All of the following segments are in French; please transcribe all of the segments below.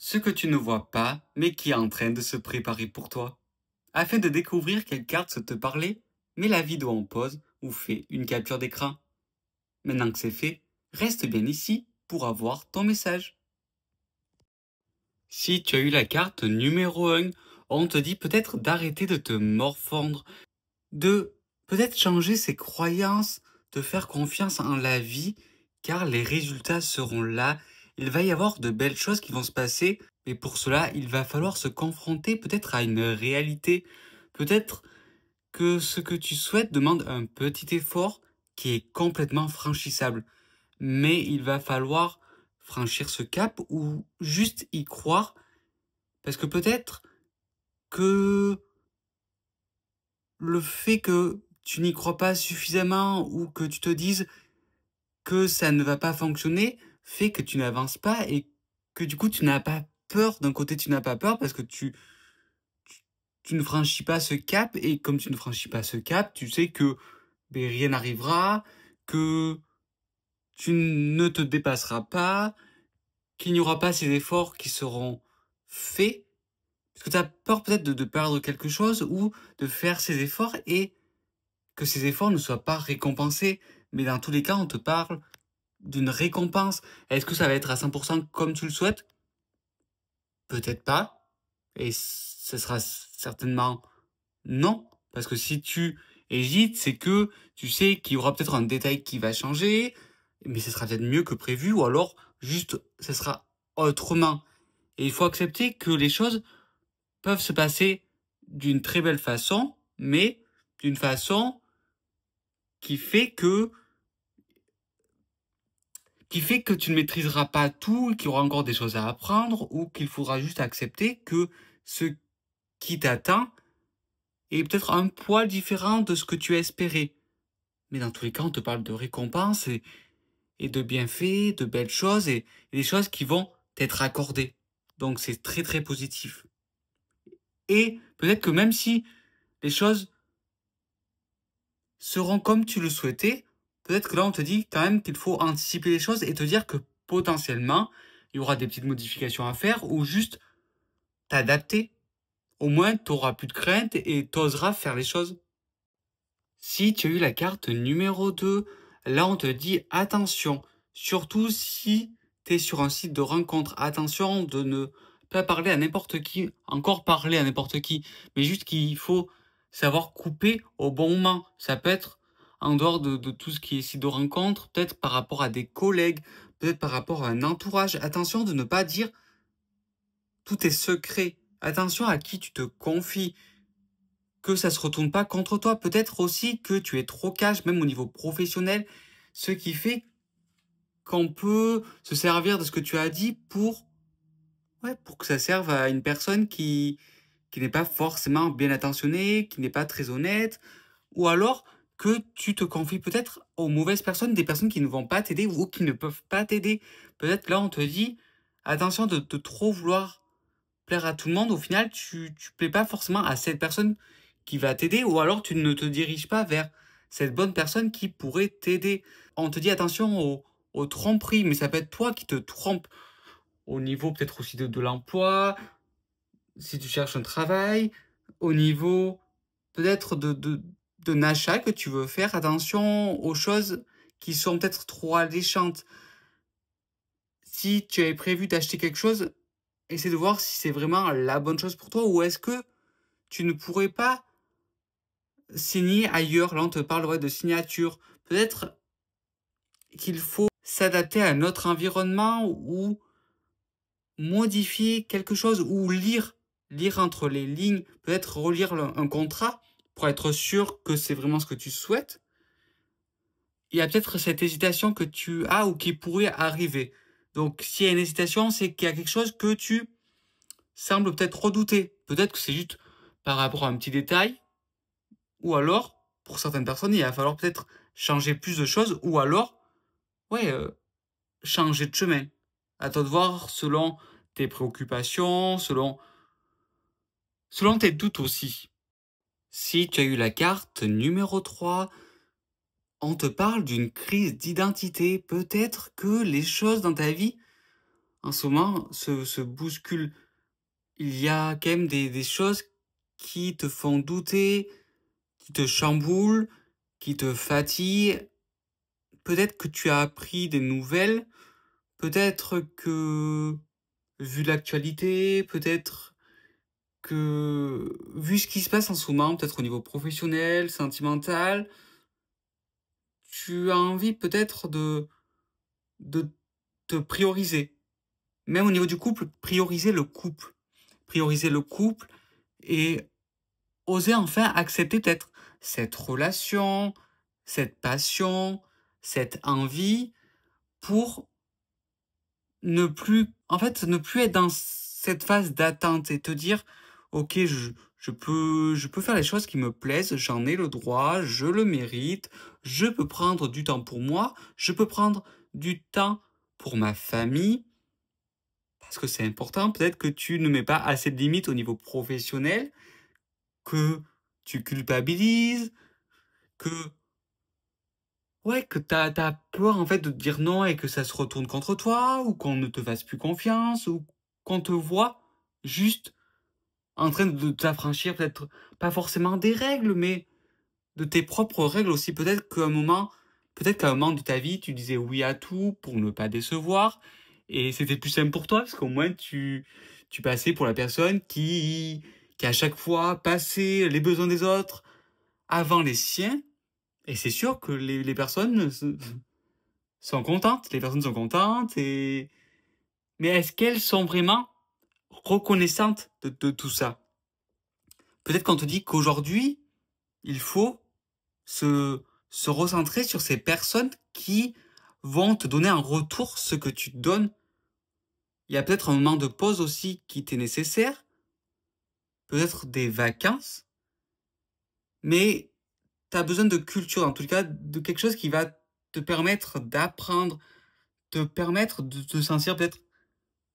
Ce que tu ne vois pas, mais qui est en train de se préparer pour toi. Afin de découvrir quelle carte se te parlait, mets la vidéo en pause ou fais une capture d'écran. Maintenant que c'est fait, reste bien ici pour avoir ton message. Si tu as eu la carte numéro 1, on te dit peut-être d'arrêter de te morfondre, de peut-être changer ses croyances, de faire confiance en la vie, car les résultats seront là. Il va y avoir de belles choses qui vont se passer, mais pour cela, il va falloir se confronter peut-être à une réalité. Peut-être que ce que tu souhaites demande un petit effort qui est complètement franchissable. Mais il va falloir franchir ce cap ou juste y croire, parce que peut-être que le fait que tu n'y crois pas suffisamment ou que tu te dises que ça ne va pas fonctionner fait que tu n'avances pas et que du coup tu n'as pas peur. D'un côté, tu n'as pas peur parce que tu ne franchis pas ce cap et comme tu ne franchis pas ce cap, tu sais que ben, rien n'arrivera, que tu ne te dépasseras pas, qu'il n'y aura pas ces efforts qui seront faits. Parce que tu as peur peut-être de perdre quelque chose ou de faire ces efforts et que ces efforts ne soient pas récompensés. Mais dans tous les cas, on te parle d'une récompense. Est-ce que ça va être à 100% comme tu le souhaites? Peut-être pas. Et ce sera certainement non. Parce que si tu hésites, c'est que tu sais qu'il y aura peut-être un détail qui va changer, mais ce sera peut-être mieux que prévu, ou alors juste ce sera autrement. Et il faut accepter que les choses peuvent se passer d'une très belle façon, mais d'une façon qui fait que tu ne maîtriseras pas tout, qu'il y aura encore des choses à apprendre, ou qu'il faudra juste accepter que ce qui t'attend est peut-être un poil différent de ce que tu as espéré. Mais dans tous les cas, on te parle de récompenses et de bienfaits, de belles choses et des choses qui vont t'être accordées. Donc c'est très très positif. Et peut-être que même si les choses seront comme tu le souhaitais, peut-être que là on te dit quand même qu'il faut anticiper les choses et te dire que potentiellement il y aura des petites modifications à faire ou juste t'adapter. Au moins tu n'auras plus de crainte et tu oseras faire les choses. Si tu as eu la carte numéro 2, là on te dit attention, surtout si tu es sur un site de rencontre, attention de ne pas parler à n'importe qui, encore parler à n'importe qui, mais juste qu'il faut savoir couper au bon moment. Ça peut être en dehors de tout ce qui est site de rencontre, peut-être par rapport à des collègues, peut-être par rapport à un entourage. Attention de ne pas dire tout est secret. Attention à qui tu te confies que ça se retourne pas contre toi. Peut-être aussi que tu es trop cash, même au niveau professionnel, ce qui fait qu'on peut se servir de ce que tu as dit pour que ça serve à une personne qui n'est pas forcément bien attentionnée, qui n'est pas très honnête, ou alors que tu te confies peut-être aux mauvaises personnes, des personnes qui ne vont pas t'aider ou qui ne peuvent pas t'aider. Peut-être là, on te dit, attention de trop vouloir plaire à tout le monde, au final, tu plais pas forcément à cette personne qui va t'aider, ou alors tu ne te diriges pas vers cette bonne personne qui pourrait t'aider. On te dit attention aux tromperies, mais ça peut être toi qui te trompes au niveau peut-être aussi de l'emploi, si tu cherches un travail, au niveau peut-être d'un achat que tu veux faire, attention aux choses qui sont peut-être trop alléchantes. Si tu avais prévu d'acheter quelque chose, essaie de voir si c'est vraiment la bonne chose pour toi ou est-ce que tu ne pourrais pas signer ailleurs. Là, on te parlerait de signature. Peut-être qu'il faut s'adapter à notre environnement ou modifier quelque chose ou lire entre les lignes, peut-être relire un contrat pour être sûr que c'est vraiment ce que tu souhaites. Il y a peut-être cette hésitation que tu as ou qui pourrait arriver. Donc, s'il y a une hésitation, c'est qu'il y a quelque chose que tu sembles peut-être redouter. Peut-être que c'est juste par rapport à un petit détail, ou alors, pour certaines personnes, il va falloir peut-être changer plus de choses, ou alors, ouais, changer de chemin. À toi de voir selon tes préoccupations, selon tes doutes aussi. Si tu as eu la carte numéro 3, on te parle d'une crise d'identité. Peut-être que les choses dans ta vie en ce moment se bousculent. Il y a quand même des choses qui te font douter, qui te chamboulent, qui te fatiguent. Peut-être que tu as appris des nouvelles, peut-être que, vu l'actualité, peut-être que, vu ce qui se passe en ce moment, peut-être au niveau professionnel, sentimental, tu as envie peut-être de te prioriser. Même au niveau du couple, prioriser le couple. Prioriser le couple et oser enfin accepter peut-être cette relation, cette passion, cette envie pour ne plus être dans cette phase d'attente et te dire: «OK, je peux faire les choses qui me plaisent, j'en ai le droit, je le mérite, je peux prendre du temps pour moi, je peux prendre du temps pour ma famille». Parce que c'est important, peut-être que tu ne mets pas assez de limites au niveau professionnel, que tu culpabilises, que ouais, que t'as peur en fait de te dire non et que ça se retourne contre toi, ou qu'on ne te fasse plus confiance, ou qu'on te voit juste en train de t'affranchir peut-être pas forcément des règles, mais de tes propres règles aussi. Peut-être qu'à un moment de ta vie, tu disais oui à tout pour ne pas décevoir, et c'était plus simple pour toi parce qu'au moins tu passais pour la personne qui à chaque fois passait les besoins des autres avant les siens. Et c'est sûr que les personnes sont contentes. Les personnes sont contentes mais est-ce qu'elles sont vraiment reconnaissantes de tout ça? Peut-être qu'on te dit qu'aujourd'hui, il faut se, se recentrer sur ces personnes qui vont te donner en retour ce que tu donnes. Il y a peut-être un moment de pause aussi qui t'est nécessaire, peut-être des vacances, mais tu as besoin de culture, en tout cas de quelque chose qui va te permettre d'apprendre, te permettre de te sentir peut-être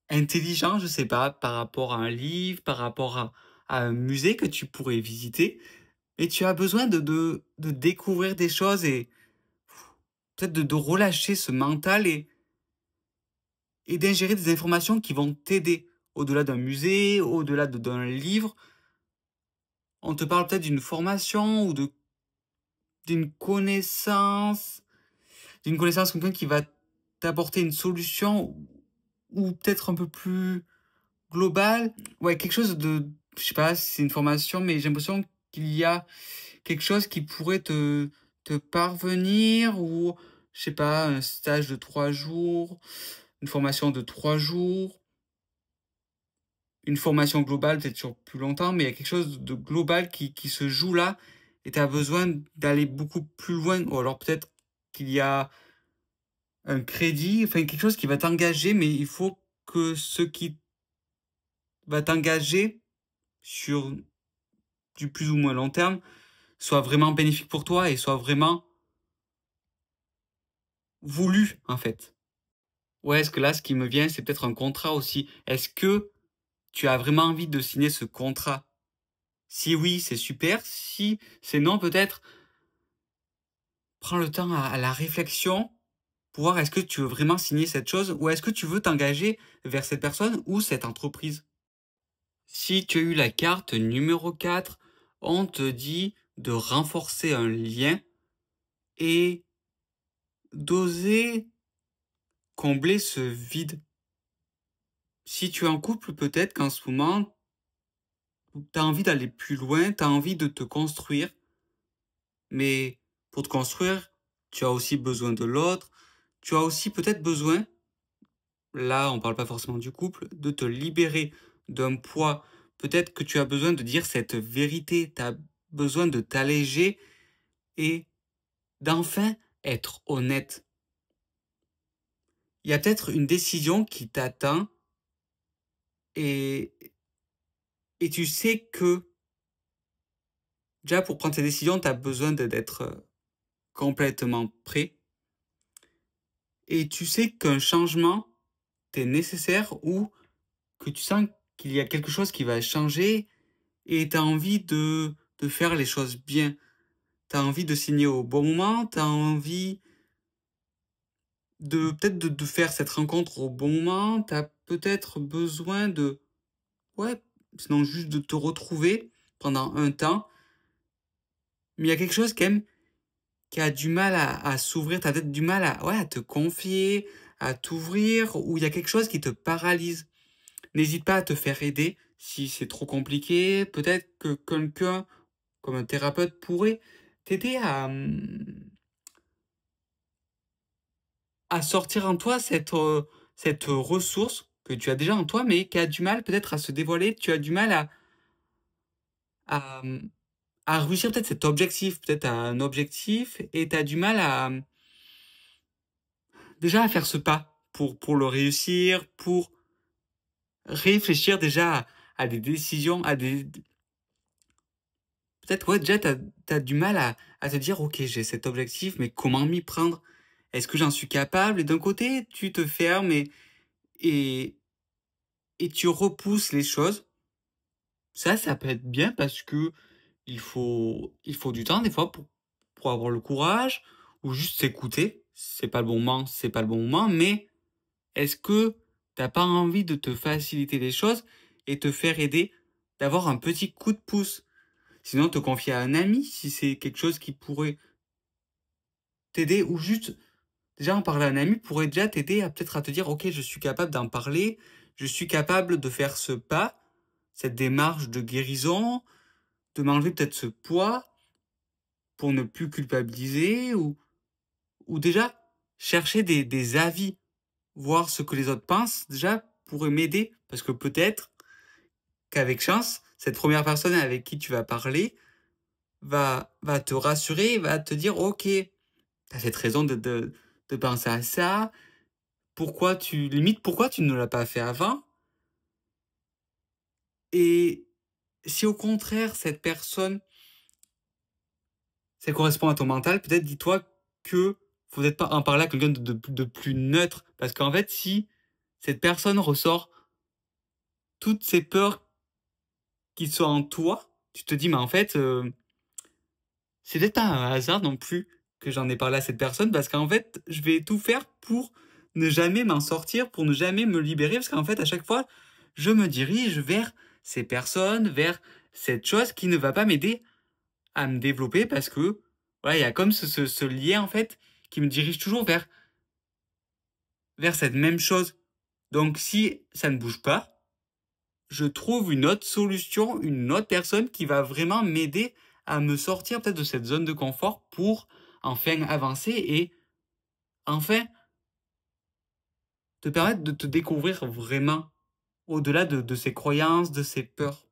intelligent, je sais pas, par rapport à un livre, par rapport à un musée que tu pourrais visiter. Et tu as besoin de découvrir des choses et peut-être de relâcher ce mental et d'ingérer des informations qui vont t'aider. Au-delà d'un musée, au-delà d'un livre, on te parle peut-être d'une formation ou d'une connaissance, quelqu'un qui va t'apporter une solution ou peut-être un peu plus globale. Ouais, quelque chose je sais pas si c'est une formation, mais j'ai l'impression qu'il y a quelque chose qui pourrait te parvenir, ou, je sais pas, un stage de 3 jours, une formation de 3 jours, une formation globale peut-être sur plus longtemps, mais il y a quelque chose de global qui se joue là et tu as besoin d'aller beaucoup plus loin, ou alors peut-être qu'il y a un crédit, enfin quelque chose qui va t'engager, mais il faut que ce qui va t'engager sur du plus ou moins long terme soit vraiment bénéfique pour toi et soit vraiment voulu, en fait. Ouais, est-ce que là, ce qui me vient, c'est peut-être un contrat aussi. Est-ce que tu as vraiment envie de signer ce contrat? Si oui, c'est super. Si c'est non, peut-être prends le temps à la réflexion pour voir est-ce que tu veux vraiment signer cette chose, ou est-ce que tu veux t'engager vers cette personne ou cette entreprise. Si tu as eu la carte numéro 4, on te dit de renforcer un lien et d'oser combler ce vide. Si tu es en couple, peut-être qu'en ce moment, tu as envie d'aller plus loin, tu as envie de te construire, mais pour te construire, tu as aussi besoin de l'autre. Tu as aussi peut-être besoin, là on parle pas forcément du couple, de te libérer d'un poids. Peut-être que tu as besoin de dire cette vérité, tu as besoin de t'alléger et d'enfin être honnête. Il y a peut-être une décision qui t'attend et, et tu sais que déjà pour prendre cette décision, tu as besoin d'être complètement prêt. Et tu sais qu'un changement t'est nécessaire, ou que tu sens qu'il y a quelque chose qui va changer et tu as envie de faire les choses bien. Tu as envie de signer au bon moment, tu as envie de peut-être de faire cette rencontre au bon moment, peut-être besoin de ouais, sinon juste de te retrouver pendant un temps, mais il y a quelque chose quand même qui a du mal à s'ouvrir, tu as peut-être du mal à ouais, à te confier, à t'ouvrir ou il y a quelque chose qui te paralyse. N'hésite pas à te faire aider si c'est trop compliqué. Peut-être que quelqu'un, comme un thérapeute, pourrait t'aider à sortir en toi cette ressource que tu as déjà en toi, mais qui a du mal peut-être à se dévoiler. Tu as du mal à, mmh, à réussir peut-être cet objectif. Peut-être tu un objectif et tu as du mal déjà à faire ce pas pour le réussir, pour réfléchir déjà à des décisions, à des peut-être, ouais, déjà, tu as du mal à te dire: «OK, j'ai cet objectif, mais comment m'y prendre? Est-ce que j'en suis capable?» Et d'un côté, tu te fermes et et tu repousses les choses. Ça peut être bien parce que il faut du temps des fois pour avoir le courage ou juste s'écouter. C'est pas le bon moment, c'est pas le bon moment, mais est-ce que t'as pas envie de te faciliter les choses et te faire aider, d'avoir un petit coup de pouce? Sinon, te confier à un ami si c'est quelque chose qui pourrait t'aider ou juste déjà en parler à un ami pourrait déjà t'aider à peut-être à te dire: «OK, je suis capable d'en parler, je suis capable de faire ce pas, cette démarche de guérison, de m'enlever peut-être ce poids pour ne plus culpabiliser» ou déjà chercher des avis, voir ce que les autres pensent, déjà pourrait m'aider. Parce que peut-être qu'avec chance, cette première personne avec qui tu vas parler va te rassurer, va te dire: «OK, tu as cette raison de penser à ça. Pourquoi tu ne l'as pas fait avant?» Et si au contraire cette personne, ça correspond à ton mental, peut-être dis-toi que faut peut-être pas en parler à quelqu'un de plus neutre. Parce qu'en fait, si cette personne ressort toutes ces peurs qui sont en toi, tu te dis: «Mais en fait, c'est peut-être pas un hasard non plus que j'en ai parlé à cette personne parce qu'en fait, je vais tout faire pour ne jamais m'en sortir, pour ne jamais me libérer parce qu'en fait, à chaque fois, je me dirige vers ces personnes, vers cette chose qui ne va pas m'aider à me développer parce que, voilà, il y a comme ce lien en fait qui me dirige toujours vers cette même chose. Donc si ça ne bouge pas, je trouve une autre solution, une autre personne qui va vraiment m'aider à me sortir peut-être de cette zone de confort pour enfin avancer et enfin te permettre de te découvrir vraiment au-delà de ces croyances, de ces peurs.